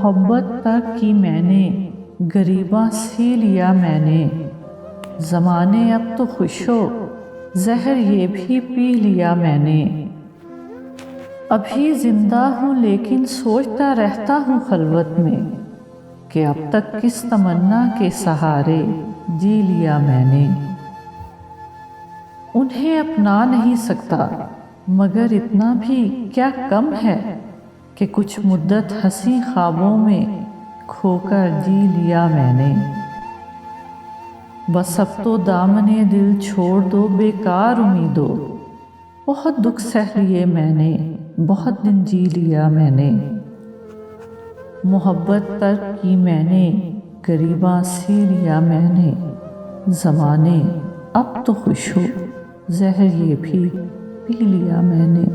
मोहब्बत तक की मैंने, गरीबा सी लिया मैंने। ज़माने अब तो खुश हो, जहर ये भी पी लिया मैंने। अभी जिंदा हूँ लेकिन सोचता रहता हूँ खलवत में, कि अब तक किस तमन्ना के सहारे जी लिया मैंने। उन्हें अपना नहीं सकता मगर इतना भी क्या कम है, कि कुछ मुद्दत हंसी ख्वाबों में खोकर जी लिया मैंने। बस अब तो दामने दिल छोड़ दो बेकार उम्मीदों, बहुत दुख सह लिए मैंने, बहुत दिन जी लिया मैंने। मोहब्बत तक की मैंने, गरीबा सी लिया मैंने। ज़माने अब तो खुश हो, जहर ये भी पी लिया मैंने।